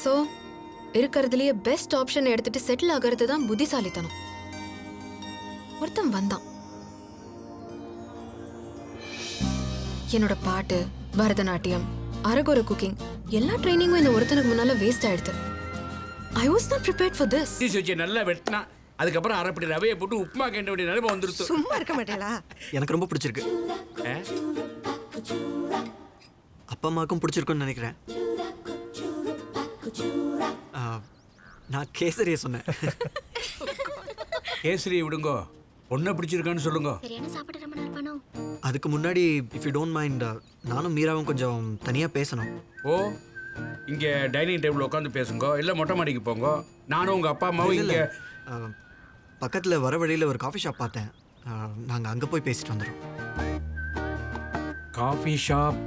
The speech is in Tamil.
ஸோ இருக்கிறதுலயே பெஸ்ட் ஆப்ஷன் எடுத்துட்டு செட்டில் ஆகிறது தான் புத்திசாலித்தனம். ஒருத்தன் வந்தான். என்னோட பாட்டு, பரதநாட்டியம், அரகுர குக்கிங் எல்லா ட்ரைனிங்கும் இந்த ஒருத்தனுக்கு முன்னால வேஸ்ட் ஆயிடுது. I was not prepared for this. Cheese வச்சு நல்லா வெட்டினா அதுக்கப்புறம் அரைப்படி ரவையை போட்டு உப்புமா கேண்ட வேண்டிய நிலைமை வந்துருச்சு. சும்மா இருக்க மாட்டேளா? எனக்கு ரொம்ப பிடிச்சிருக்கு. அப்பா அம்மாவுக்கும் பிடிச்சிருக்குன்னு நினைக்கிறேன். நான் கேசரியை சொன்னேன். கேசரியை விடுங்கோ, ஒன்றை பிடிச்சிருக்கான்னு சொல்லுங்க. அதுக்கு முன்னாடி இஃப் யூ டோன்ட் மைண்ட் நானும் மீராவும் கொஞ்சம் தனியாக பேசணும். ஓ, இங்கே டைனிங் டேபிள் உட்காந்து பேசுங்க, இல்லை மொட்டை மாடிக்கு போங்க. நானும் உங்கள் அப்பா அம்மாவும் இங்கே பக்கத்தில் வர வழியில் ஒரு காஃபி ஷாப் பார்த்தேன். நாங்கள் அங்கே போய் பேசிட்டு வந்துடுறோம். Coffee shop?